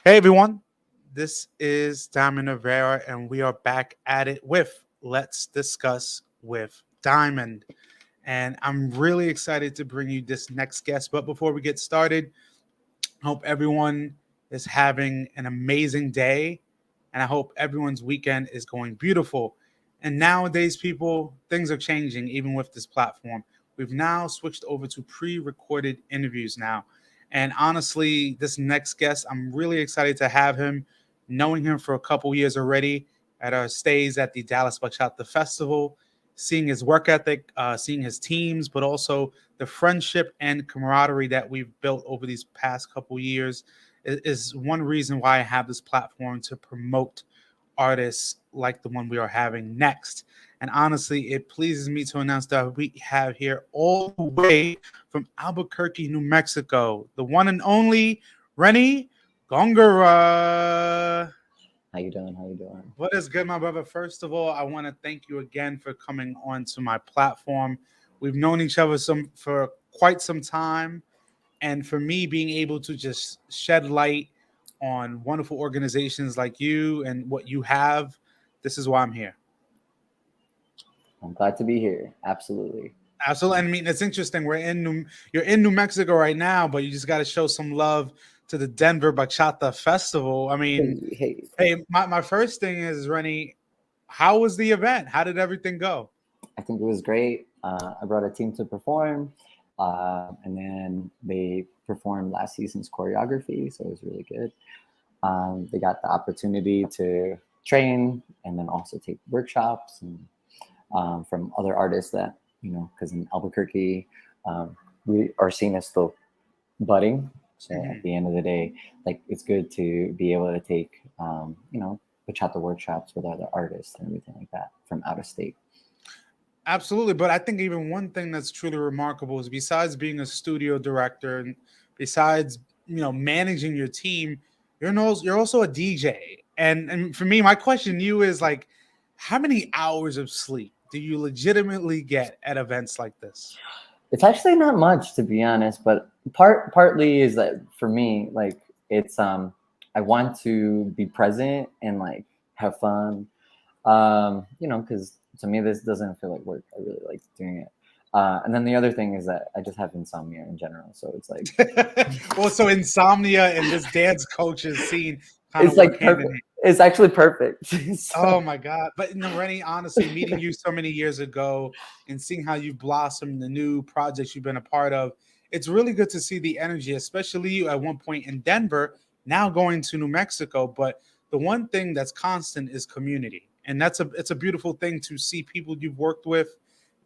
Hey everyone, this is Diamond Rivera, and we are back at it with Let's Discuss with Diamond. And I'm really excited to bring you this next guest. But before we get started, I hope everyone is having an amazing day, and I hope everyone's weekend is going beautiful. And nowadays, people, things are changing even with this platform. We've now switched over to pre recorded interviews now. And honestly, this next guest, I'm really excited to have him, knowing him for a couple years already at our stays at the Dallas Bachata Festival, seeing his work ethic, seeing his teams, but also the friendship and camaraderie that we've built over these past couple years is one reason why I have this platform to promote artists like the one we are having next. And honestly, it pleases me to announce that we have here all the way from Albuquerque, New Mexico, the one and only Reni Gongora. How you doing? How you doing? What is good, my brother? First of all, I want to thank you again for coming onto my platform. We've known each other for quite some time, and for me being able to just shed light on wonderful organizations like you and what you have, this is why I'm here. I'm glad to be here. Absolutely. Absolutely. I mean, it's interesting. You're in New Mexico right now, but you just got to show some love to the Denver Bachata Festival. I mean, Hey. hey, my first thing is, Reni, how was the event? How did everything go? I think it was great. I brought a team to perform, and then they performed last season's choreography, so it was really good. They got the opportunity to train and then also take workshops and from other artists that because in Albuquerque, we our scene is still budding. So at the end of the day, like it's good to be able to take bachata workshops with other artists and everything like that from out of state. Absolutely, but I think even one thing that's truly remarkable is besides being a studio director and besides managing your team, you're also a DJ. And for me, my question to you is like, how many hours of sleep do you legitimately get at events like this? It's actually not much, to be honest, but partly is that for me, like it's I want to be present and like have fun, because to me this doesn't feel like work. I really like doing it. And then the other thing is that I just have insomnia in general, so it's like Well, so insomnia and this dance coach's scene kind of it's work like hand in perfect. hand. It's actually perfect. Oh So, my God. But Reni, honestly, meeting you so many years ago and seeing how you've blossomed, the new projects you've been a part of, it's really good to see the energy, especially you at one point in Denver, now going to New Mexico. But the one thing that's constant is community. And it's a beautiful thing to see people you've worked with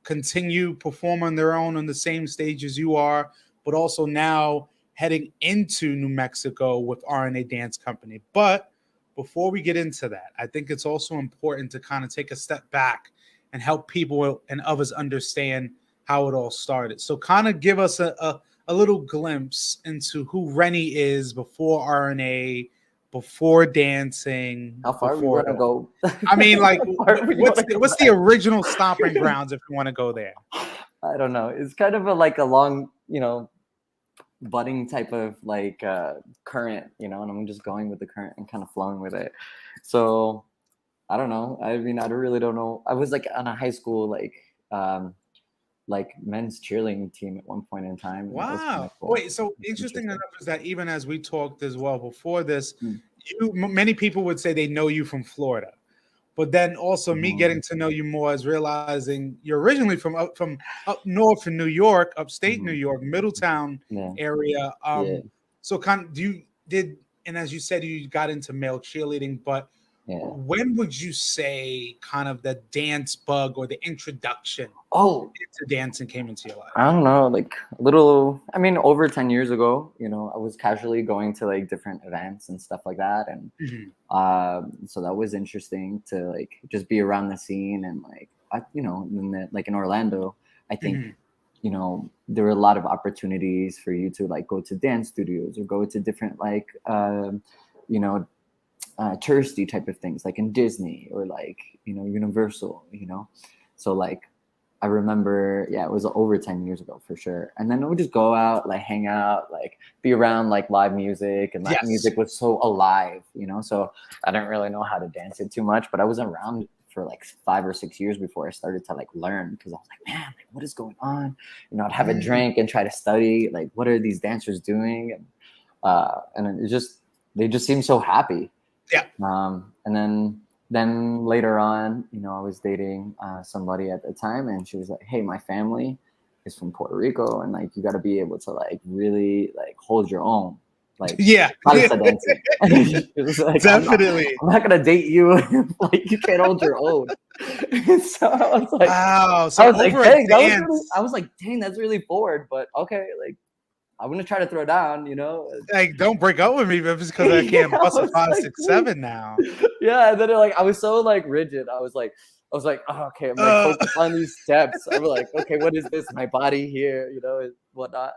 continue perform on their own on the same stage as you are, but also now heading into New Mexico with RNA Dance Company. But before we get into that, I think it's also important to kind of take a step back and help people and others understand how it all started. So, kind of give us a little glimpse into who Reni is before RNA, before dancing, how far we before want it to all. go? I mean, like, How far we want to go what's the back? original stomping grounds if you want to go there? I don't know. It's kind of like a long, budding type of like current, and I'm just going with the current and kind of flowing with it. So I don't know. I mean, I really don't know. I was like on a high school like men's cheerleading team at one point in time, and that was kind Wow. of cool. Wait, so It's interesting enough interesting. is that even as we talked as well before this, Mm. many people would say they know you from Florida. But then also me getting Mhm. to know you more is realizing you're originally from up north in New York, upstate New Mhm. York, Middletown Yeah, area. yeah, So kind of do you did and as you said you got into male cheerleading, but yeah. when would you say kind of the dance bug or the introduction Oh, into dancing came into your life? I don't know, like a little, I mean, over 10 years ago, I was casually going to like different events and stuff like that. And Mhm, so that was interesting to like just be around the scene. And like, like in Orlando, I think, mhm, there were a lot of opportunities for you to like go to dance studios or go to different like, you know, touristy type of things like in Disney or like, Universal. So like, I remember, yeah, it was over 10 years ago for sure. And then we just go out, like hang out, like be around like live music, and Latin Yes. music was so alive, you know. So I didn't really know how to dance it too much, but I was around for like 5 or 6 years before I started to like learn, because I was like, man, like, what is going on? You know, I'd have a Mm. drink and try to study, like, what are these dancers doing? And it just, they just seem so happy. Yeah. And then later on, you know, I was dating somebody at the time, and she was like, "Hey, my family is from Puerto Rico, and like you got to be able to like really like hold your own, like Yeah. salsa dancing." She was like, Definitely. I'm not gonna date you if, like you can't hold your own." So Wow. I So was like, over a dang, that was really, I dance, was like, dang, that's really forward, but okay, like I'm gonna try to throw down, you know. like, don't break up with me just because I Yeah, can't I bust a was five, like, six, please. seven now. Yeah, and then like I was so like rigid. I was like, oh, okay, I'm like Uh, focused on these steps. I'm like, okay, what is this? My body here, you know, and whatnot.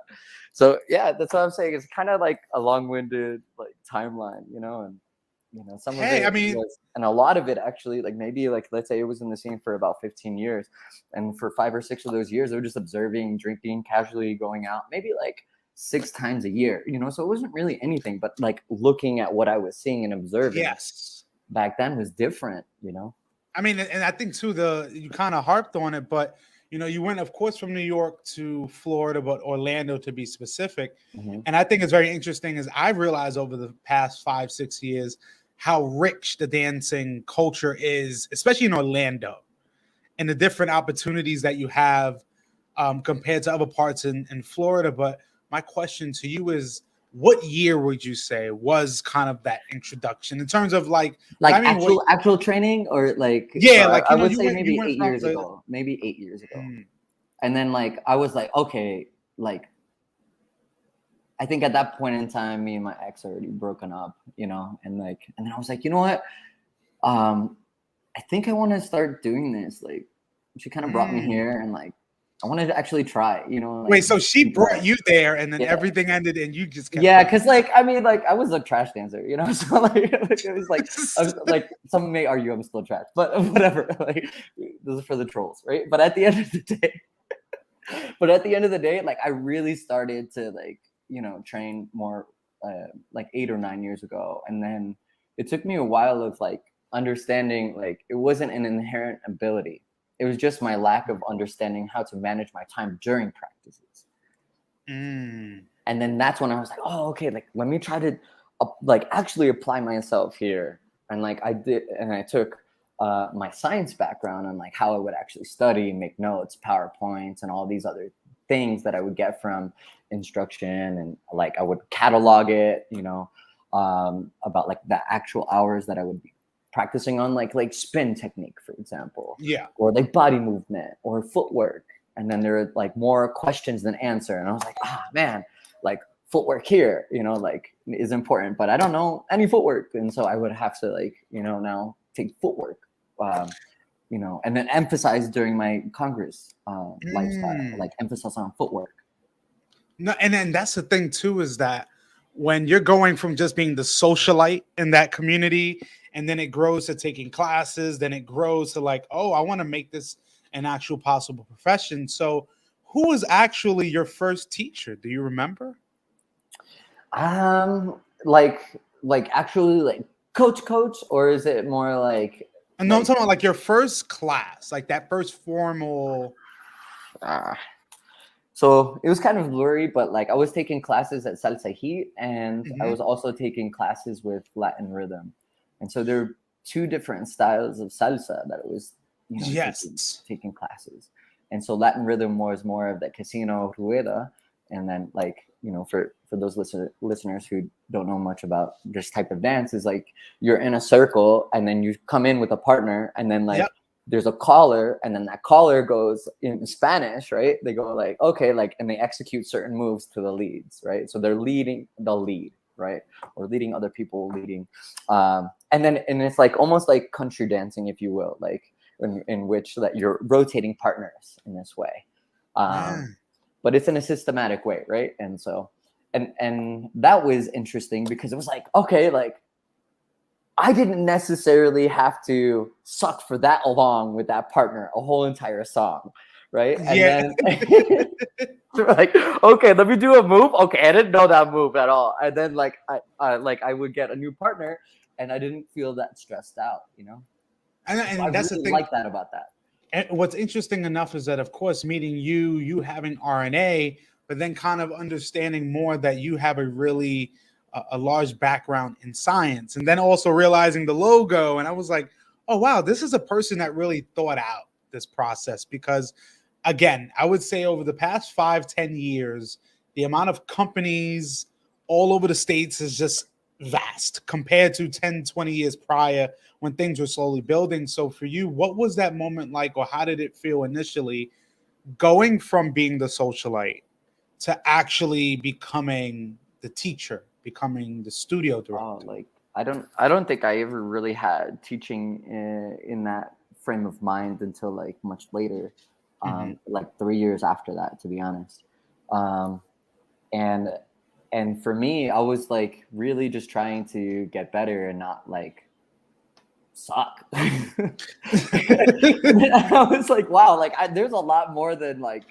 So yeah, that's what I'm saying. It's kind of like a long-winded like timeline, you know, and you know, some of hey, it I mean, was, and a lot of it actually, like maybe like let's say it was in the scene for about 15 years, and for 5 or 6 of those years, they were just observing, drinking, casually going out, maybe like 6 times a year, you know. So it wasn't really anything, but like looking at what I was seeing and observing yes. back then was different, you know. I mean, and I think too, you kind of harped on it, but you went, of course, from New York to Florida, but Orlando to be specific. Hmm. And I think it's very interesting as I realized over the past 5, 6 years how rich the dancing culture is, especially in Orlando, and the different opportunities that you have compared to other parts in Florida. But my question to you is, what year would you say was kind of that introduction in terms of like what Like I mean? What actual training, or like, so yeah, like I would you say went you maybe went eight from years the ago, maybe 8 years ago. mm, And then like I was like, okay, like I think at that point in time, me and my ex already broken up, you know, and like, and then I was like, you know what? Um, I think I want to start doing this. Like, she kind of brought me mm. here, and like, I wanted to actually try, you know, Wait, like, so she keep trying. brought you there and then Yeah. everything ended and you just kept Yeah, going. because like I mean, like I was a trash dancer, you know. So like, it was like I was like, some may argue I'm still trash, but whatever. Like, this is for the trolls, right? But at the end of the day, like I really started to like, you know, train more like 8 or 9 years ago, and then it took me a while of like understanding like it wasn't an inherent ability. It was just my lack of understanding how to manage my time during practices. Mm. And then that's when I was like, oh, okay, like let me try to like actually apply myself here. And like I did, and I took my science background and like how I would actually study, make notes, PowerPoints, and all these other things that I would get from instruction, and like I would catalog it, you know, about like the actual hours that I would be practicing on, like spin technique, for example, Yeah. or like body movement or footwork. And then there are like more questions than answer, and I was like, ah, man, like footwork here, you know, like is important, but I don't know any footwork. And so I would have to like, you know, now take footwork, you know, and then emphasize during my Congress lifestyle, Mm. like emphasis on footwork. No, and then that's the thing too is that when you're going from just being the socialite in that community, and then it grows to taking classes, then it grows to like, oh, I want to make this an actual possible profession. So, who was actually your first teacher? Do you remember? Like actually like coach, or is it more And no, I'm like talking about like your first class, like that first formal. uh, so it was kind of blurry, but like I was taking classes at Salsa Heat, and I Mhm. was also taking classes with Latin rhythm. And so there are two different styles of salsa that I was, you know, Yes. taking classes. And so Latin rhythm was more of the casino rueda. And then like, you know, for those listeners who don't know much about this type of dance, is like you're in a circle, and then you come in with a partner, and then Yep. like there's a caller, and then that caller goes in Spanish, right? They go like, okay, like, and they execute certain moves to the leads, right? So they're leading the lead, right? Or leading other people leading. And it's like almost like country dancing, if you will, like in which that you're rotating partners in this way. Yeah. But it's in a systematic way, right? And so, and that was interesting because it was like, okay, like I didn't necessarily have to suck for that long with that partner a whole entire song, right? And Yeah. then like, okay, let me do a move. Okay, I didn't know that move at all. And then like I would get a new partner, and I didn't feel that stressed out, you know. So I And that's the really thing. like that about that. And what's interesting enough is that, of course, meeting you having RNA, but then kind of understanding more that you have a really a large background in science, and then also realizing the logo, and I was like, oh wow, this is a person that really thought out this process. Because again, I would say over the past 5-10 years, the amount of companies all over the states is just vast compared to 10-20 years prior when things were slowly building. So for you, what was that moment like, or how did it feel initially going from being the socialite to actually becoming the teacher, becoming the studio Oh, director? like I don't think I ever really had teaching in that frame of mind until like much later, Hmm. like 3 years after that, to be honest. Um, and for me, I was like really just trying to get better and not like suck. I was like, wow, like there's a lot more than like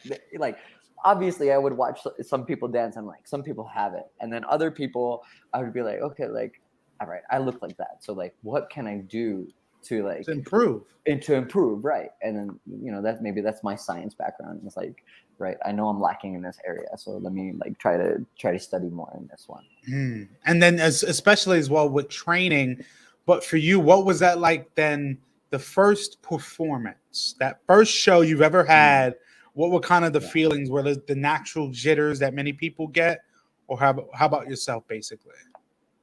obviously I would watch some people dance and like some people have it, and then other people I would be like, okay, like all right, I look like that, so like what can I do to To like improve. and to improve, right? And then that maybe that's my science background. It's like, right, I know I'm lacking in this area, so let me like try to study more in this one. And then especially as well with training. But for you, what was that like then? The first performance, that first show you've ever Mm, had, what were kind of the yeah. feelings? Were the natural jitters that many people get? Or how about yourself, basically?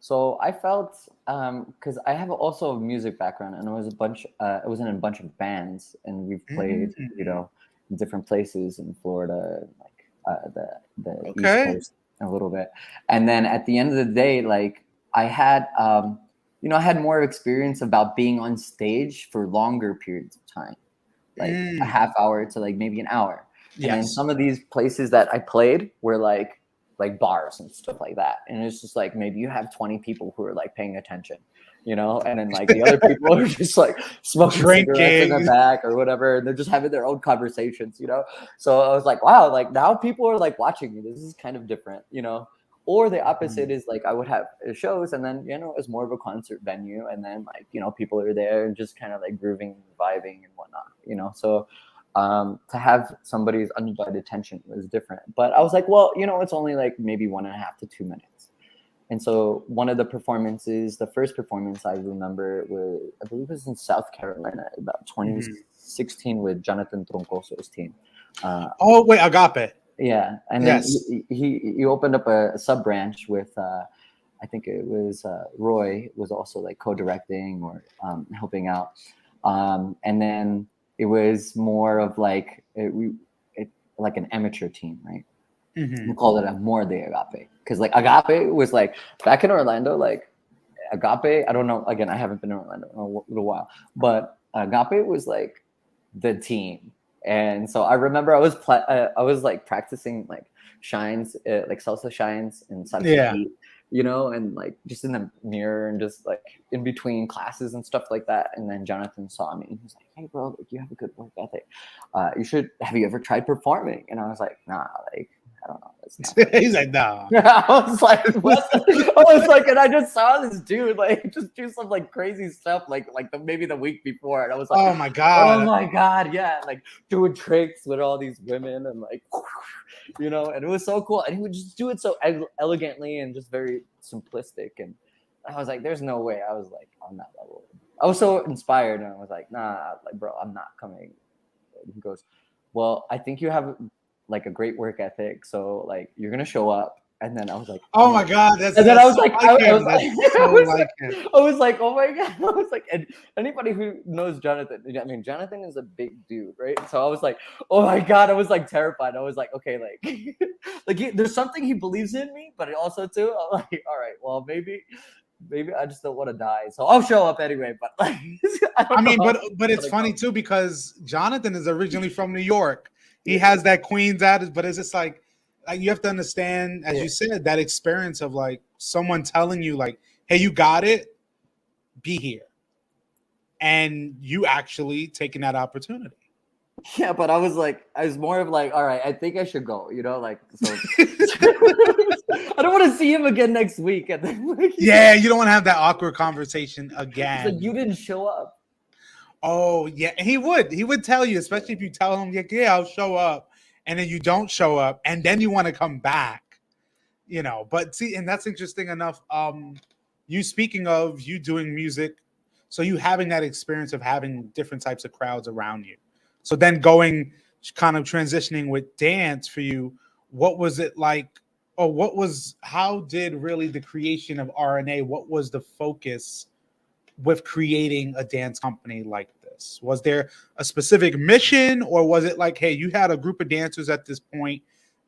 So I felt because I have also a music background, and it was a bunch. I was in a bunch of bands, and we've played, Mm, in different places in Florida, like the East okay. Coast a little bit. And then at the end of the day, like I had, I had more experience about being on stage for longer periods of time, like a Mm, half hour to like maybe an hour. And then yes. some of these places that I played were like bars and stuff like that. And it's just like maybe you have 20 people who are like paying attention, and then like the other people are just like smoking cigarettes in the Drinking. back or whatever, and they're just having their own conversations. So I was like, wow, like now people are like watching me. This is kind of different. Or the opposite is like I would have shows, and then it's more of a concert venue, and then like people are there and just kind of like grooving, vibing, and whatnot. So to have somebody's undivided attention was different. But I was like, well, it's only like maybe 1.5 to 2 minutes. And so one of the performances, the first performance I remember was, I believe it was in South Carolina, about Mhm. 2016 with Jonathan Troncoso's team. Uh, Oh wait, Agape. yeah, and then Yes. he opened up a sub branch with I think it was Roy was also like co-directing or helping out, and then it was more of like like an amateur team, right? We Hmm. called it a more de Agape because like Agape was like back in Orlando, like Agape. I don't know. Again, I haven't been in Orlando in a little while, but Agape was like the team. And so I remember I was like practicing like shines, like salsa shines and salsa Yeah. beat, and like just in the mirror and just like in between classes and stuff like that. And then Jonathan saw me and he was like, "Hey, bro, like you have a good work ethic. You should. Have you ever tried performing?" And I was like, "Nah, like I don't know. It's not for He's me." like, nah. I was like, what? I was like, and I just saw this dude like just do some like crazy stuff like maybe the week before, and I was like, Oh my oh god. my god, yeah, like doing tricks with all these women and like, and it was so cool, and he would just do it so elegantly and just very simplistic, and I was like, there's no way I was like on that level. I was so inspired, and I was like, nah, like bro, I'm not coming. And he goes, well, I think you have like a great work ethic, so like you're gonna show up. And then I was like, oh Oh my my god. god. And then I That's was so like, like I was him. like, That's so like him. I was like, oh my god. I was like, and anybody who knows Jonathan, I mean, Jonathan is a big dude, right? So I was like, oh my god. I was like terrified. I was like, okay, like, there's something he believes in me, but also too, I'm like, all right, well, maybe I just don't want to die, so I'll show up anyway. But like, I I don't know mean, how but it's it's gonna funny go. too because Jonathan is originally from New York. He Yeah, has that Queens attitude, but it's just like you have to understand, as yeah. you said, that experience of like someone telling you like, "Hey, you got it. Be here," and you actually taking that opportunity. Yeah, but I was more of like, all right, I think I should go, like, so I don't want to see him again next week. And then like, Yeah, you don't want to have that awkward conversation he's like, you again. didn't show up. Oh yeah, and he would tell you, especially if you tell him, yeah, I'll show up, and then you don't show up, and then you want to come back, But see, and that's interesting enough. You speaking of you doing music, so you having that experience of having different types of crowds around you. So then going, kind of transitioning with dance for you, what was it like? Or how did really the creation of RNA? What was the focus with creating a dance company like this? Was there a specific mission, or was it like, hey, you had a group of dancers at this point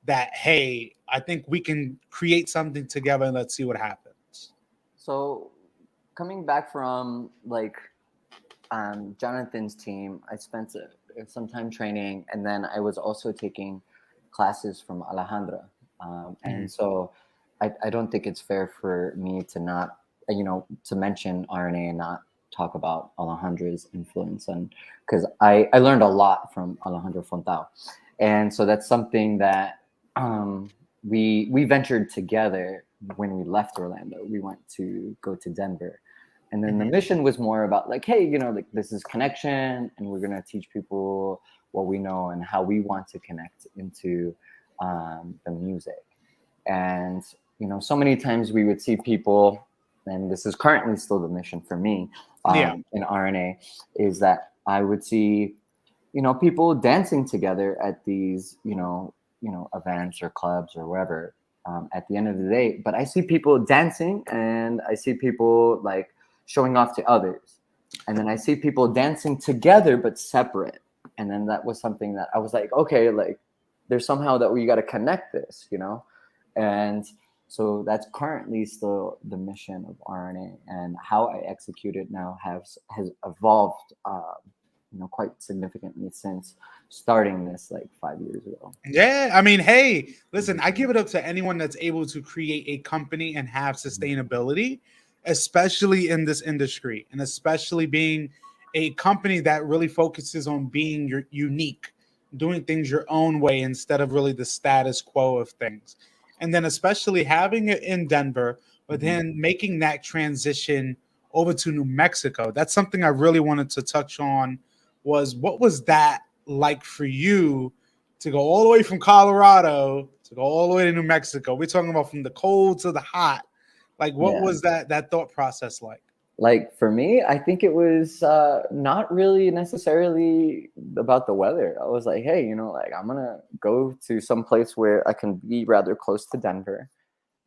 that, hey, I think we can create something together and let's see what happens? So coming back from like Jonathan's team, I spent some time training, and then I was also taking classes from Alejandra. And Mhm. so I don't think it's fair for me to not, to mention RNA and not talk about Alejandra's influence. And because I learned a lot from Alejandra Fontao. And so that's something that we ventured together when we left Orlando. We went to go to Denver, and then the Mhm. mission was more about like, hey, like this is connection, and we're gonna teach people what we know and how we want to connect into the music. And so many times we would see people, and this is currently still the mission for me Yeah. in RNA, is that I would see people dancing together at these events or clubs or wherever, at the end of the day. But I see people dancing, and I see people like showing off to others, and then I see people dancing together but separate. And then that was something that I was like, okay, like there's somehow that we got to connect this, and so that's currently still the mission of RNA, and how I execute it now has evolved, quite significantly since starting this like 5 years ago. Yeah, I mean, hey, listen, I give it up to anyone that's able to create a company and have sustainability, especially in this industry, and especially being a company that really focuses on being your unique, doing things your own way instead of really the status quo of things. And then especially having it in Denver, but Mhm. then making that transition over to New Mexico. That's something I really wanted to touch on, was what was that like for you to go all the way from Colorado to go all the way to New Mexico? We're talking about from the cold to the hot. Like, what Yeah. was that thought process like? Like for me, I think it was not really necessarily about the weather. I was like, hey, like I'm gonna go to some place where I can be rather close to Denver.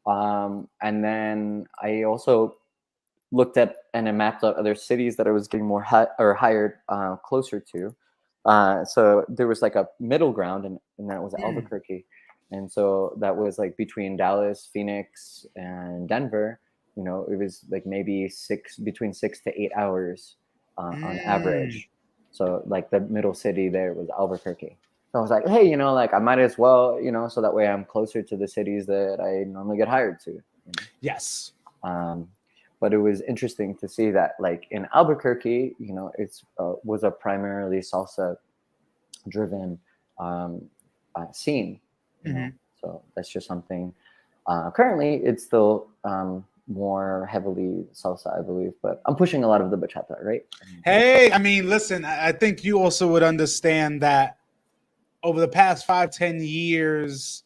And then I also looked at and I mapped out other cities that I was getting more or hired closer to. So there was like a middle ground, and that was Mm, Albuquerque. And so that was like between Dallas, Phoenix, and Denver. It was like maybe between 6 to 8 hours on mm. average. So like the middle city there was Albuquerque. So I was like, hey, like I might as well, so that way I'm closer to the cities that I normally get hired to. Yes. Um, but it was interesting to see that, like in Albuquerque, it's was a primarily salsa driven scene. Hmm. So that's just something. Currently, it's still more heavily salsa, I believe, but I'm pushing a lot of the bachata, right? Hey, I mean, listen, I think you also would understand that over the past 5, 10 years,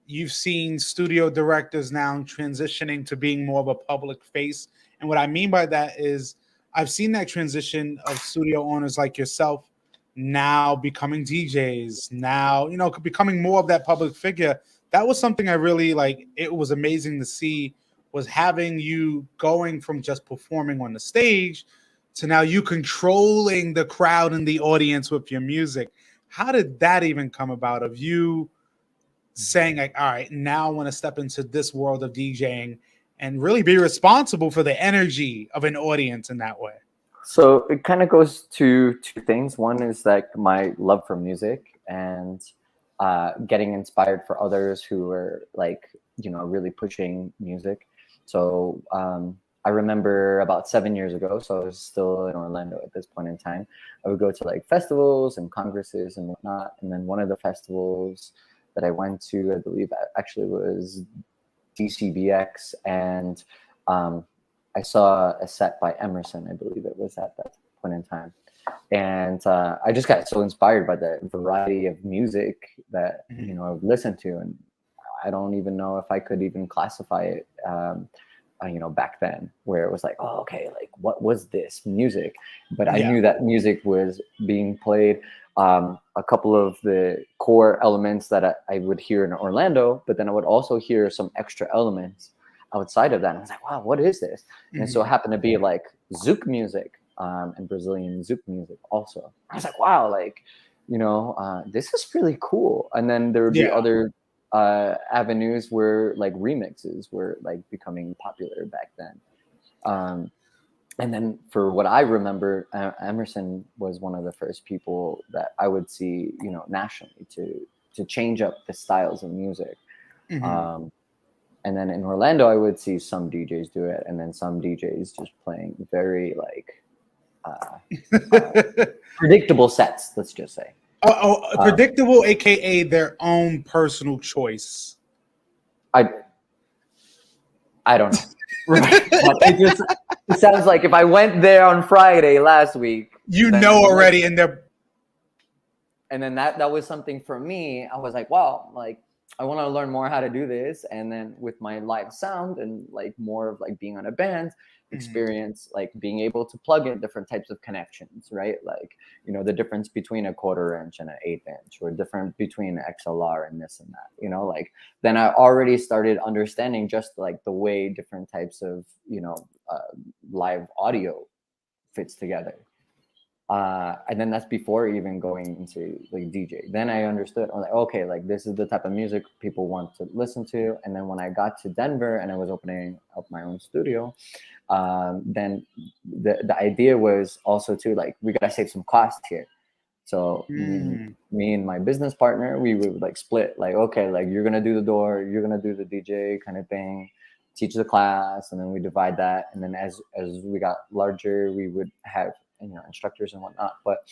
you've seen studio directors now transitioning to being more of a public face. And what I mean by that is I've seen that transition of studio owners like yourself now becoming DJs, now, becoming more of that public figure. That was something I really like. It was amazing to see, was having you going from just performing on the stage to now you controlling the crowd and the audience with your music. How did that even come about, of you saying like, all right, now I want to step into this world of DJing and really be responsible for the energy of an audience in that way? So it kind of goes to two things. One is like my love for music, and getting inspired for others who are like, really pushing music. So I remember about 7 years ago, so I was still in Orlando at this point in time. I would go to like festivals and congresses and whatnot. And then one of the festivals that I went to, I believe, actually was DCBX, and I saw a set by Emerson, I believe it was at that point in time. And I just got so inspired by the variety of music that I would listen to, and I don't even know if I could even classify it. Back then, where it was like, oh, okay, like what was this music? But I Yeah. knew that music was being played. A couple of the core elements that I would hear in Orlando, but then I would also hear some extra elements outside of that. And I was like, wow, what is this? And so it happened to be like Zouk music, and Brazilian Zouk music also. I was like, wow, like, this is really cool. And then there would be Yeah. other avenues where like remixes were like becoming popular back then. And then for what I remember, Emerson was one of the first people that I would see, nationally to change up the styles of music. And then in Orlando, I would see some DJs do it, and then some DJs just playing very like predictable sets. Let's just say. Predictable, aka their own personal choice. I don't know. Right. But it sounds like if I went there on Friday last week, then already, and they're and then that was something for me. I was like, wow, like I want to learn more how to do this. And then with my live sound and like more of like being on a band experience, like being able to plug in different types of connections, right? Like, the difference between a 1/4 inch and an 1/8 inch, or different between XLR and this and that, like then I already started understanding just like the way different types of, live audio fits together. And then that's before even going into like DJ. Then I understood, I'm like, okay, like this is the type of music people want to listen to. And then when I got to Denver and I was opening up my own studio, then the idea was also to like, we gotta save some cost here. So me and my business partner, we would like split, like, okay, like you're gonna do the door, you're gonna do the DJ kind of thing, teach the class, and then we divide that. And then as we got larger, we would have instructors and whatnot, but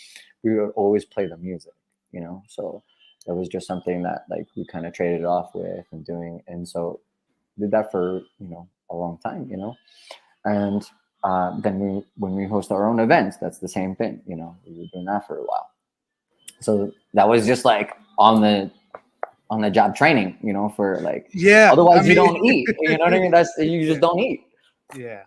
we would always play the music, so that was just something that like we kind of traded off with and doing. And so did that for a long time, and then when we host our own events, that's the same thing, we were doing that for a while. So that was just like on the job training, for like, otherwise you don't eat, you know what I mean? You just don't eat. Yeah.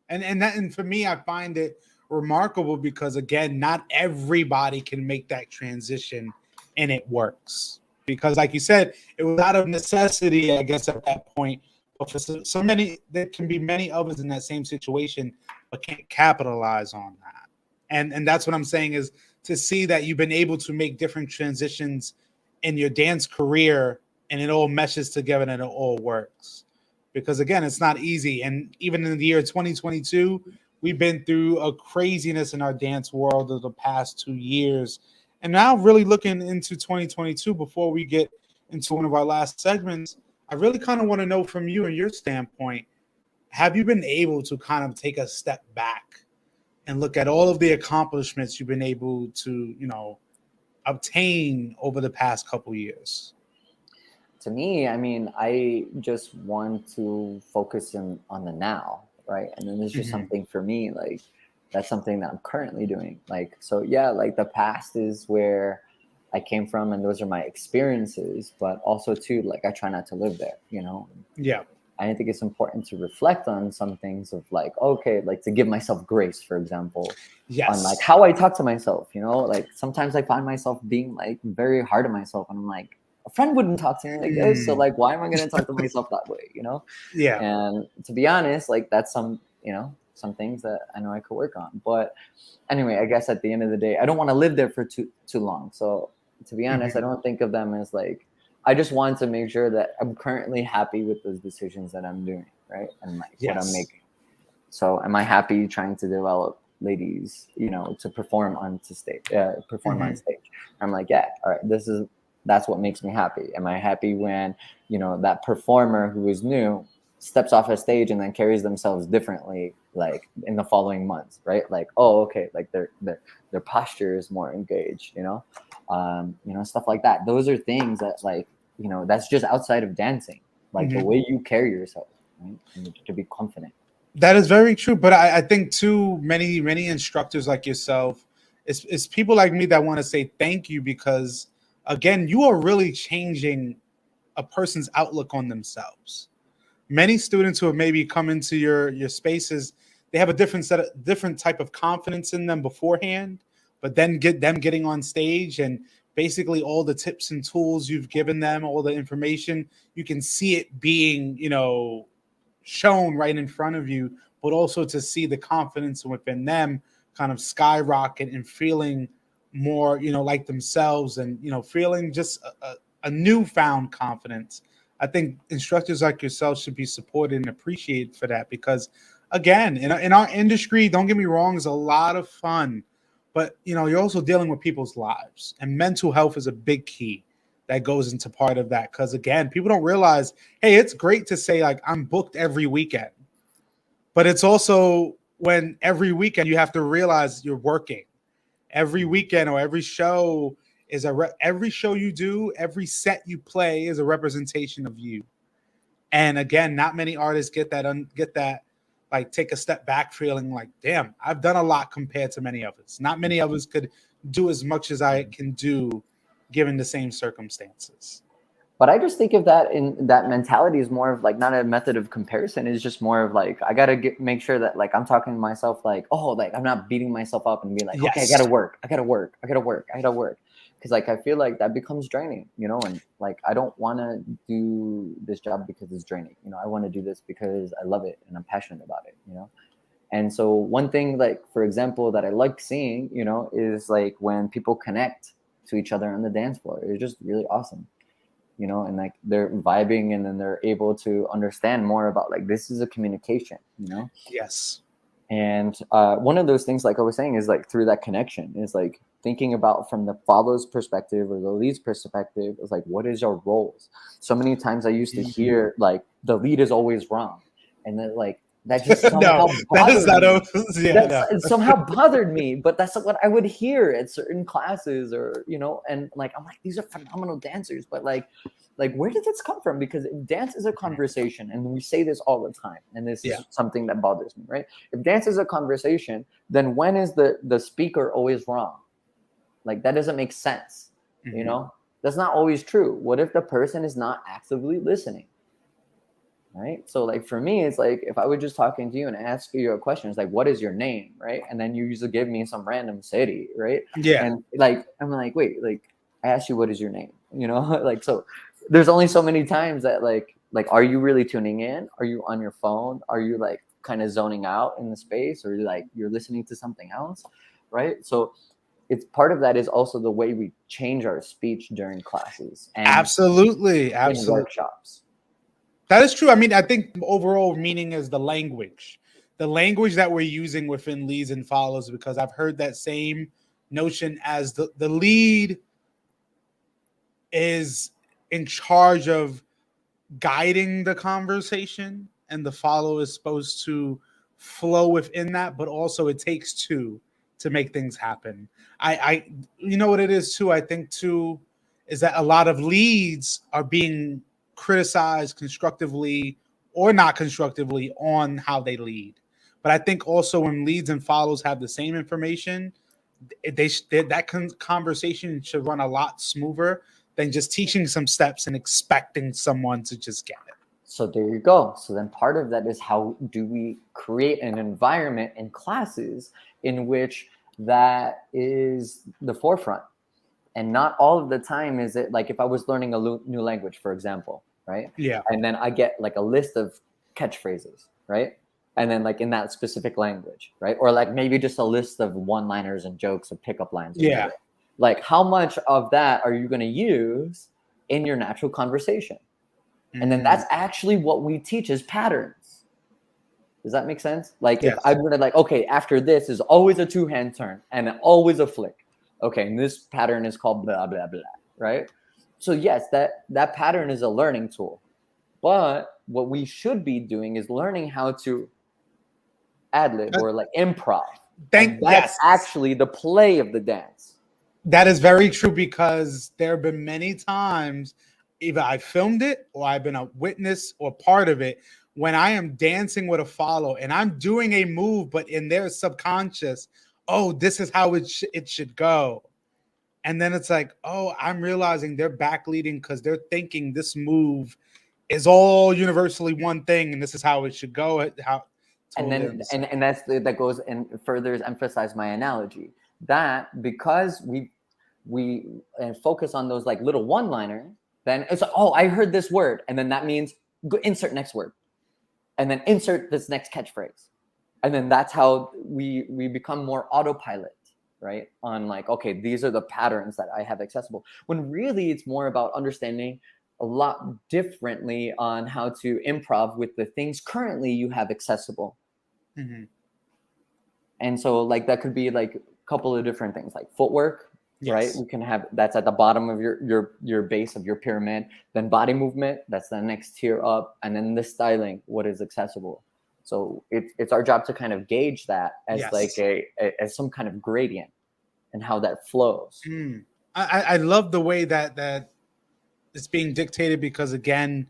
And for me, I find it remarkable because again, not everybody can make that transition and it works. Because like you said, it was out of necessity, I guess, at that point. But for so many, there can be many others in that same situation, but can't capitalize on that. And that's what I'm saying is to see that you've been able to make different transitions in your dance career and it all meshes together and it all works. Because again, it's not easy. And even in the year 2022, we've been through a craziness in our dance world of the past 2 years. And now, really looking into 2022, before we get into one of our last segments, I really kind of want to know from you and your standpoint, have you been able to kind of take a step back and look at all of the accomplishments you've been able to, obtain over the past couple years? To me, I mean, I just want to focus on the now, right? And then there's just something for me, like that's something that I'm currently doing. Like, so yeah, like the past is where I came from and those are my experiences, but also too, like I try not to live there, Yeah. I think it's important to reflect on some things of like, okay, like to give myself grace, for example, on like Yes. how I talk to myself, like sometimes I find myself being like very hard on myself and I'm like, a friend wouldn't talk to me like this. So like, why am I going to talk to myself that way? Yeah. And to be honest, like that's some things that I know I could work on. But anyway, I guess at the end of the day, I don't want to live there for too long. So to be honest, I don't think of them as like, I just want to make sure that I'm currently happy with those decisions that I'm doing, right? And like what I'm Yes. making. So am I happy trying to develop ladies, to perform on stage? On stage. I'm like, yeah, all right, that's what makes me happy. Am I happy when, that performer who is new steps off a stage and then carries themselves differently, like in the following months, right? Like, oh, okay, like their posture is more engaged, stuff like that. Those are things that, like, that's just outside of dancing, like the Mhm. way you carry yourself, right? And to be confident. That is very true, but I think too many instructors like yourself, it's people like me that want to say thank you because again, you are really changing a person's outlook on themselves. Many students who have maybe come into your spaces, they have a different type of confidence in them beforehand, but then getting on stage and basically all the tips and tools you've given them, all the information, you can see it being, shown right in front of you, but also to see the confidence within them kind of skyrocket and feeling more, like themselves and, feeling just a newfound confidence. I think instructors like yourself should be supported and appreciated for that because, again, in our industry, don't get me wrong, is a lot of fun, but you're also dealing with people's lives, and mental health is a big key that goes into part of that. Because again, people don't realize, hey, it's great to say like I'm booked every weekend, but it's also when every weekend you have to realize you're working. Every weekend or every show is every show you do, every set you play is a representation of you. And again, not many artists get that like take a step back feeling like, damn, I've done a lot compared to many others. Not many of us could do as much as I can do given the same circumstances. But I just think of that in that mentality is more of like not a method of comparison. It's just more of like I gotta make sure that like I'm talking to myself like, oh, like I'm not beating myself up and be like, okay, I Yes. gotta work, I gotta work, I gotta work, I gotta work, because like I feel like that becomes draining, and like I don't want to do this job because it's draining. I want to do this because I love it and I'm passionate about it. And so one thing, like for example, that I like seeing, is like when people connect to each other on the dance floor. It's just really awesome. And like they're vibing and then they're able to understand more about like this is a communication. Yes. And one of those things, like I was saying, is like through that connection is like thinking about from the follower's perspective or the lead's perspective is like, what is our roles? So many times I used to hear like the lead is always wrong. And then like that just No, somehow that is bothered not me. yeah, That's no. it somehow bothered me, but that's what I would hear at certain classes or, and like, I'm like, these are phenomenal dancers, but like where did this come from? Because dance is a conversation, and we say this all the time, and this Yeah. is something that bothers me, right? If dance is a conversation, then when is the speaker always wrong? Like that doesn't make sense. Mhm. That's not always true. What if the person is not actively listening? Right. So like for me, it's like if I was just talking to you and ask you a question, it's like, what is your name? Right. And then you usually give me some random city, right? Yeah. And like I'm like, wait, like I asked you what is your name? Like so there's only so many times that like are you really tuning in? Are you on your phone? Are you like kind of zoning out in the space, or like you're listening to something else? Right. So it's part of that is also the way we change our speech during classes and Absolutely. in Absolutely. workshops. That is true. I mean, I think overall meaning is the language that we're using within leads and follows, because I've heard that same notion as the lead is in charge of guiding the conversation and the follow is supposed to flow within that, but also it takes two to make things happen. I you know what it is too, I think too, is that a lot of leads are being criticized constructively or not constructively on how they lead. But I think also when leads and follows have the same information, conversation should run a lot smoother than just teaching some steps and expecting someone to just get it. So there you go. So then part of that is how do we create an environment in classes in which that is the forefront? And not all of the time is it like if I was learning a new language, for example, right? Yeah. And then I get like a list of catchphrases, right? And then like in that specific language, right? Or like maybe just a list of one-liners and jokes or pickup lines or Yeah. whatever. Like how much of that are you going to use in your natural conversation? And then that's actually what we teach as patterns. Does that make sense? Like if Yes. I'm gonna like, okay, after this is always a two-hand turn and always a flick. Okay, and this pattern is called blah blah blah, right? So yes, that pattern is a learning tool. But what we should be doing is learning how to ad lib or like improv. And that's Yes, actually the play of the dance. that is very true because there have been many times either I filmed it or I've been a witness or part of it when I am dancing with a follow and I'm doing a move, but in their subconscious, oh, this is how it should go. And then it's like, oh, I'm realizing they're back leading because they're thinking this move is all universally one thing and this is how it should go. How And totally then understand. and that goes and further emphasize my analogy that because we focus on those like little one liner, then it's like, oh, I heard this word, and then that means go insert next word, and then insert this next catchphrase, and then that's how we become more autopilot, right? On like, okay, these are the patterns that I have accessible. When really it's more about understanding a lot differently on how to improv with the things currently you have accessible. Mm-hmm. And so like that could be like a couple of different things, like footwork, right? Yes. We can have that's at the bottom of your base of your pyramid. Then body movement, that's the next tier up, and then the styling, what is accessible. So it's our job to kind of gauge that as like Yes. as some kind of gradient and how that flows. Mm. I love the way that it's being dictated because again,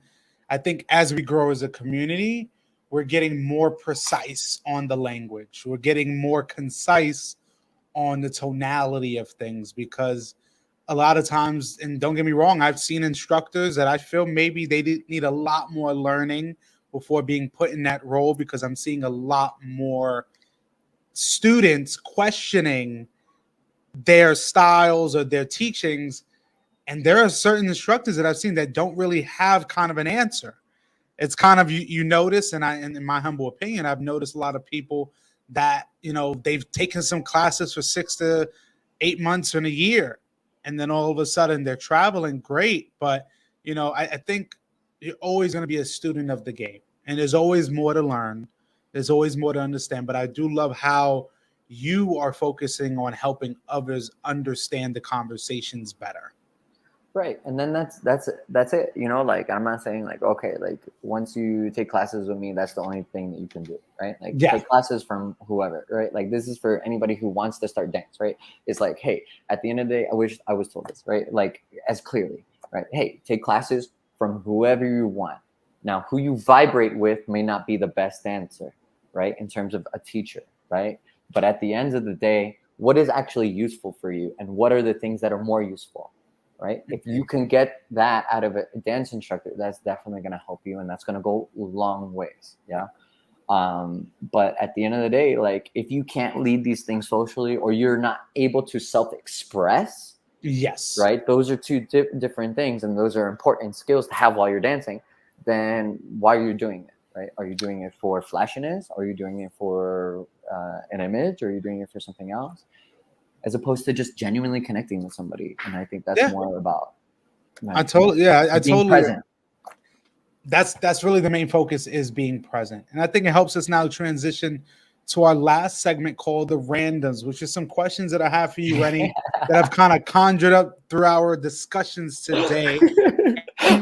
I think as we grow as a community, we're getting more precise on the language. We're getting more concise on the tonality of things because a lot of times, and don't get me wrong, I've seen instructors that I feel maybe they need a lot more learning before being put in that role because I'm seeing a lot more students questioning their styles or their teachings. And there are certain instructors that I've seen that don't really have kind of an answer. It's kind of you notice, and in my humble opinion, I've noticed a lot of people that they've taken some classes for 6 to 8 months in a year, and then all of a sudden they're traveling great. But I think you're always going to be a student of the game, and there's always more to learn. There's always more to understand. But I do love how you are focusing on helping others understand the conversations better. Right. And then that's it. Like I'm not saying like, okay, like once you take classes with me, that's the only thing that you can do, right? Like Yeah. take classes from whoever, right? Like this is for anybody who wants to start dance, right? It's like, hey, at the end of the day, I wish I was told this, right? Like as clearly, right? Hey, take classes from whoever you want. Now, who you vibrate with may not be the best answer, right? In terms of a teacher, right? But at the end of the day, what is actually useful for you and what are the things that are more useful? Right? If you can get that out of a dance instructor, that's definitely going to help you, and that's going to go long ways. Yeah. But at the end of the day, like if you can't lead these things socially, or you're not able to self-express, Yes. right? Those are two different things, and those are important skills to have while you're dancing. Then why are you doing it? Right? Are you doing it for flashiness? Are you doing it for an image? Or are you doing it for something else? As opposed to just genuinely connecting with somebody. And I think that's Yeah. more about I like totally. Yeah. I being totally. present. That's really the main focus is being present, and I think it helps us now transition to our last segment called the randoms, which is some questions that I have for you, Rennie, that I've kind of conjured up through our discussions today.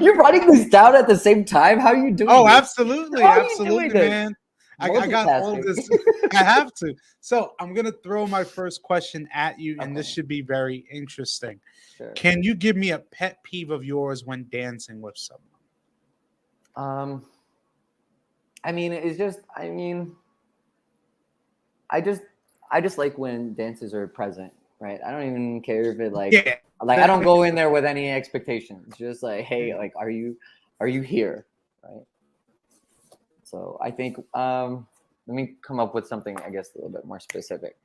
You're writing this down at the same time. How are you doing Oh, this? absolutely, How are you doing absolutely, this? man. I got all of Multitasking. this. I have to. So I'm gonna throw my first question at you, and this Okay, should be very interesting. sure. Can you give me a pet peeve of yours when dancing with someone? Um, I mean, it's just. I just, I just like when dances are present, right? I don't even care if it Yeah. like I don't go in there with any expectations. Just like, hey, like, are you here, right? So I think, let me come up with something, I guess, a little bit more specific.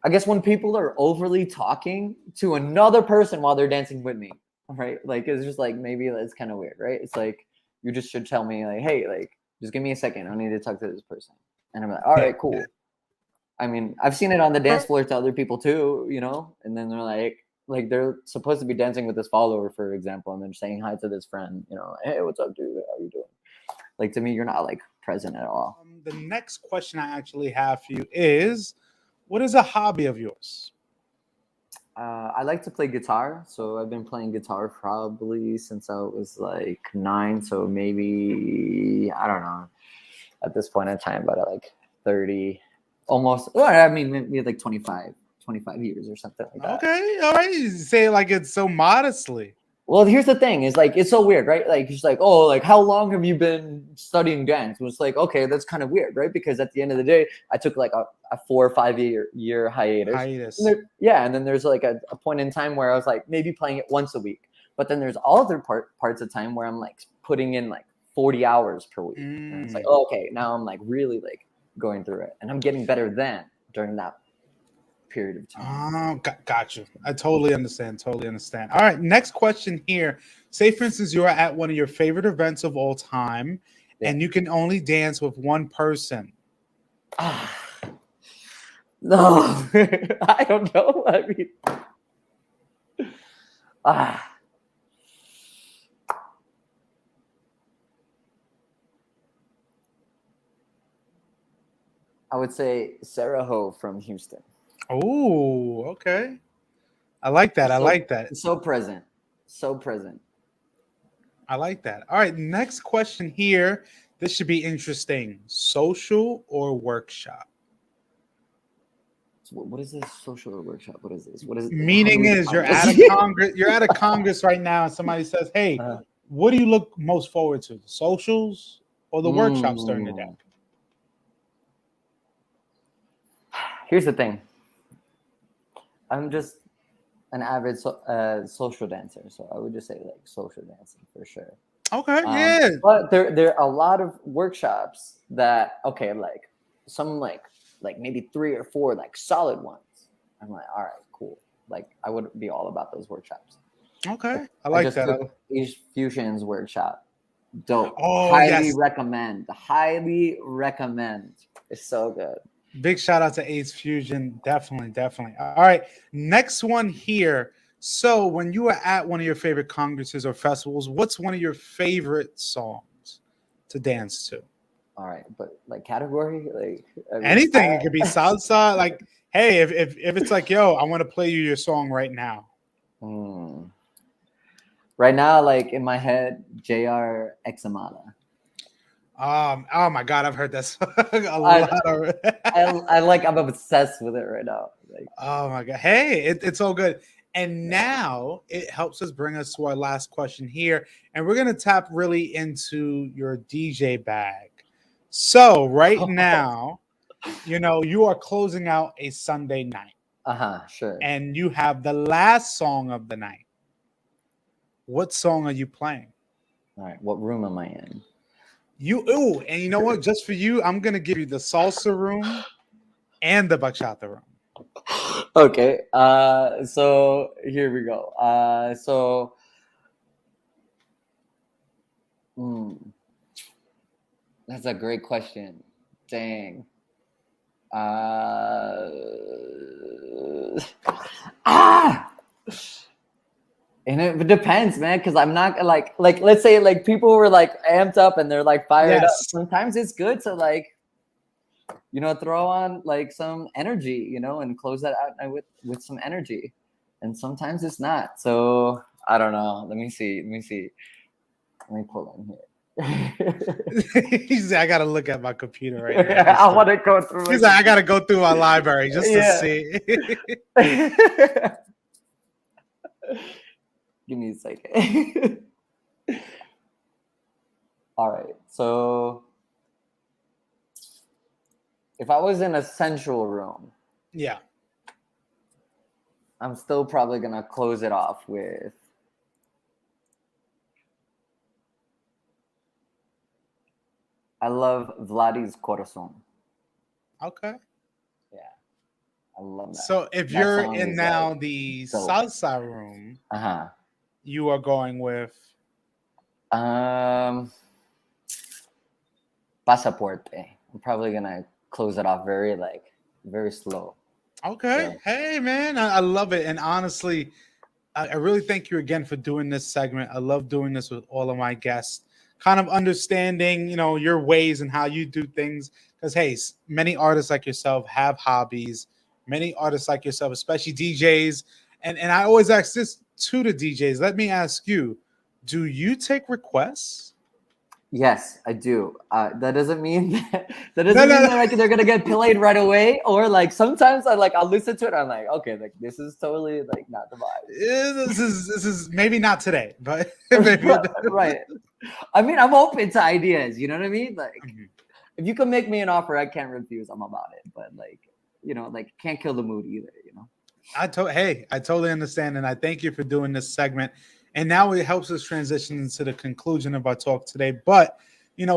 I guess when people are overly talking to another person while they're dancing with me, right? Like it's just like maybe that's kind of weird, right? It's like you just should tell me like, hey, like just give me a second. I need to talk to this person, and I'm like, all Yeah. right, cool. I mean, I've seen it on the dance floor to other people too, and then they're like they're supposed to be dancing with this follower, for example, and they're saying hi to this friend, hey, what's up, dude? How you doing? Like to me, you're not like present at all. The next question I actually have for you is, what is a hobby of yours? I like to play guitar, so I've been playing guitar probably since I was like 9. So maybe I don't know at this point in time, but like 30, almost. Well, I mean, maybe like 25 years or something like that. Okay, all right. You say it like it's so modestly. Well, here's the thing: is like it's so weird, right? Like it's like, oh, like how long have you been studying dance? It was like, okay, that's kind of weird, right? Because at the end of the day, I took like a 4 or 5 year hiatus. And Hiatus. yeah, and then there's like a point in time where I was like maybe playing it once a week, but then there's all other parts of time where I'm like putting in like 40 hours per week, and it's like, Mm. oh, okay, now I'm like really like going through it, and I'm getting better than during that period of time. Oh, got you. I totally understand. Totally understand. All right. Next question here. Say, for instance, you are at one of your favorite events of all time, Yeah. and you can only dance with one person. Ah. No, I don't know. I mean, ah, I would say Sarah Ho from Houston. Oh, okay. I like that. I So like that. so present, so present. I like that. All right. Next question here. This should be interesting. Social or workshop? So what is this social workshop? What is this? What is? How do Meaning we is you're define at a this? congress. You're at a congress right now, and somebody says, "Hey, Uh, what do you look most forward to? The socials or the workshops during the day?" mm, Here's the thing. I'm just an avid social dancer, so I would just say like social dancing for sure. Okay. Yeah. But there are a lot of workshops that okay, like some like maybe 3 or 4 like solid ones. I'm like, all right, cool. Like I would be all about those workshops. Like Okay. I I like just that. took East Fusion's workshop. Dope. Oh Highly yes. recommend. Highly recommend. It's so good. Big shout out to Ace Fusion. Definitely, definitely. All right. Next one here. So, when you are at one of your favorite congresses or festivals, what's one of your favorite songs to dance to? All right, but like category, like I mean, Anything. It could be salsa. Like, hey, if it's like, yo, I want to play you your song right now. hmm. Right now, like in my head, JR Examala. Oh my God, I've heard that song a I, lot of. I like I'm obsessed with it right now. Like Oh my God. Hey, it's all good. And now it helps us bring us to our last question here. And we're going to tap really into your DJ bag. So, right now, you are closing out a Sunday night sure. and you have the last song of the night. What song are you playing? All right, what room am I in? And you know what? Just for you, I'm going to give you the salsa room and the bachata room. Okay, so here we go. Hmm, that's a great question. Dang. Uh, ah, and it depends, man, because I'm not like let's say like people were like amped up and they're like fired up. Yes. Sometimes it's good to like throw on like some energy, and close that out with some energy. And sometimes it's not. So I don't know. Let me see. Let me pull in here. He said, I got to look at my computer right now. Just I to, want to go through he's it. like, I got to go through my library just to Yeah. see. Give me a second. All right. So if I was in a central room, Yeah. I'm still probably gonna close it off with I love Vladi's Corazon. Okay. Yeah, I love that. So if That you're song in is like now the dope. salsa room, Uh you are going with. huh. Pasaporte. I'm probably gonna close it off very slow. Okay. So Hey, man. I love it. And honestly, I really thank you again for doing this segment. I love doing this with all of my guests, kind of understanding, your ways and how you do things. Because, hey, many artists like yourself have hobbies. Many artists like yourself, especially DJs, And I always ask this to the DJs. Let me ask you, do you take requests? Yes, I do. That doesn't mean that No, doesn't no, mean no. that like they're gonna get played right away. Or like sometimes I'll listen to it. I'm like, okay, like this is totally like not the This is maybe not today, but maybe. vibe. Right. I mean, I'm open to ideas. You know what I mean? Like, Mhm. if you can make me an offer, I can't refuse. I'm about it. But like, like can't kill the mood either. I totally understand, and I thank you for doing this segment. And now it helps us transition into the conclusion of our talk today. But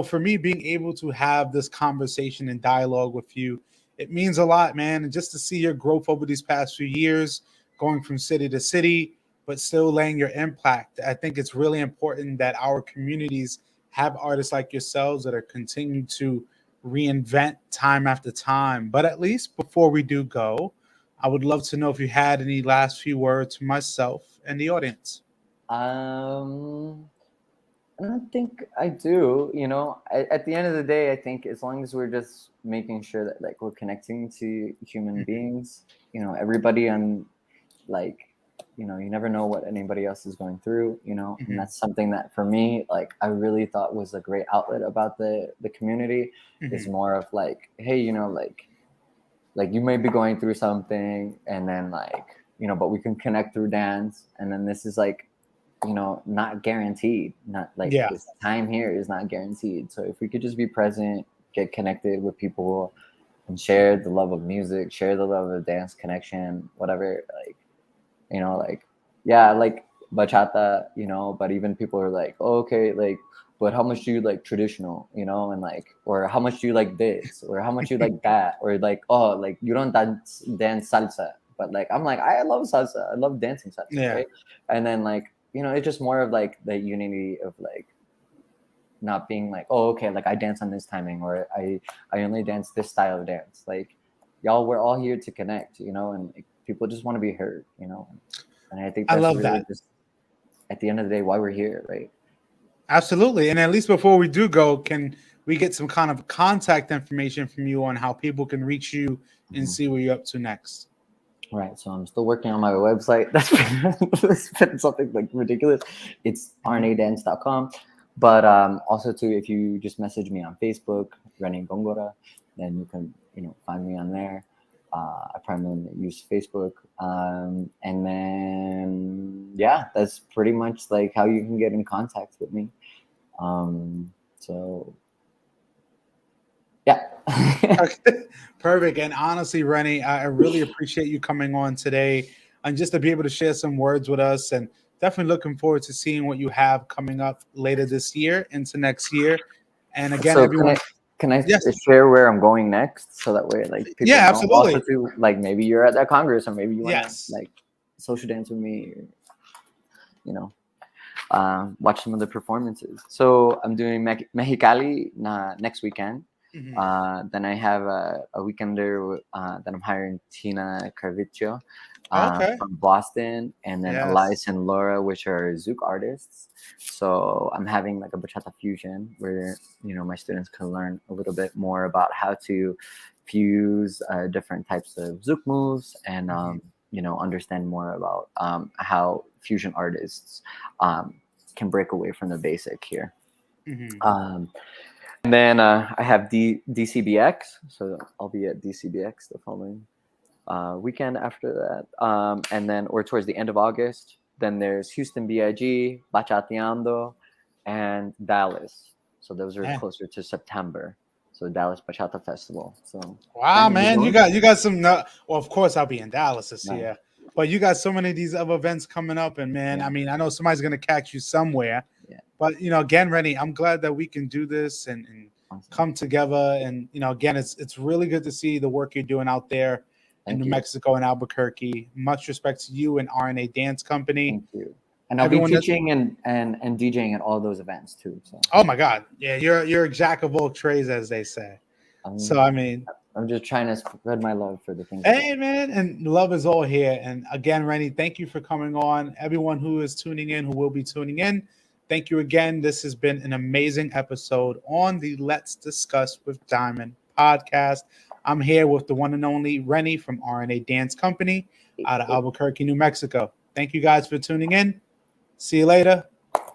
for me, being able to have this conversation and dialogue with you, it means a lot, man. And just to see your growth over these past few years, going from city to city, but still laying your impact. I think it's really important that our communities have artists like yourselves that are continuing to reinvent time after time. But at least before we do go, I would love to know if you had any last few words for myself and the audience. Um, I don't think I do. At the end of the day, I think as long as we're just making sure that like we're connecting to human Mhm, beings, everybody on like, you never know what anybody else is going through, and mhm, that's something that for me, like I really thought was a great outlet about the community is mhm. more of like, hey, like you may be going through something and then like, but we can connect through dance. And then this is like, not guaranteed. Not like Yeah, this time here is not guaranteed. So if we could just be present, get connected with people and share the love of music, share the love of dance connection, whatever, like, yeah, like bachata, but even people are like, oh, okay, like, but how much do you like traditional, and like, or how much do you like this, or how much you like that, or like, oh, like you don't dance salsa, but like I'm like I love salsa, I love dancing salsa, yeah, right? And then like, it's just more of like the unity of like not being like, oh, okay, like I dance on this timing, or I only dance this style of dance. Like, y'all, we're all here to connect, and like, people just want to be heard, and I think I that's love really that. just at the end of the day why we're here, right? Absolutely. And at least before we do go, can we get some kind of contact information from you on how people can reach you and Mhm. see what you're up to next? Right. So I'm still working on my website. That's been something like ridiculous. It's Mhm. rnadance.com. But also too, if you just message me on Facebook, Reni Gongora, then you can, find me on there. I primarily use Facebook. And then yeah, that's pretty much like how you can get in contact with me. So yeah. Okay. Perfect. And honestly, Rennie, I really appreciate you coming on today and just to be able to share some words with us. And definitely looking forward to seeing what you have coming up later this year into next year. And again, So can I everyone, can I yes, share where I'm going next so that way like people yeah, know? Also absolutely. to like maybe you're at that congress or maybe you wanna Yes. like social dance with me or you know watch some of the performances. So I'm doing Mexicali next weekend. Mhm. Then I have a weekender that I'm hiring Tina Carviccio Okay. from Boston, and then Yes. Elias and Laura, which are Zouk artists. So I'm having like a bachata fusion where my students can learn a little bit more about how to fuse different types of Zouk moves and Mhm. understand more about how fusion artists um, can break away from the basic here. Mhm. Um, and then I have DCBX, so I'll be at DCBX the following weekend after that. And then, or towards the end of August, then there's Houston BIG, Bachateando, and Dallas. So those are Yeah. closer to September. So Dallas Bachata Festival. So Wow, planning to man, go. you got some. Well, of course, I'll be in Dallas this Right. year, but you got so many of these other events coming up, and man, Yeah. I mean, I know somebody's gonna catch you somewhere. Yeah. But again, Rennie, I'm glad that we can do this and Awesome. come together. And again, it's really good to see the work you're doing out there in New Thank you. Mexico and Albuquerque. Much respect to you and RNA Dance Company. Thank you. And I'll be Everyone that teaching and DJing at all those events too. So oh my God, yeah, you're a jack of all trades, as they say. So I'm I mean, I'm just trying to spread my love for the things I love. hey man, and love is all here. And again, Rennie, thank you for coming on. Everyone who is tuning in, who will be tuning in, thank you again. This has been an amazing episode on the Let's Discuss with Diamond podcast. I'm here with the one and only Reni from RNA Dance Company out of Albuquerque, New Mexico. Thank you guys for tuning in. See you later.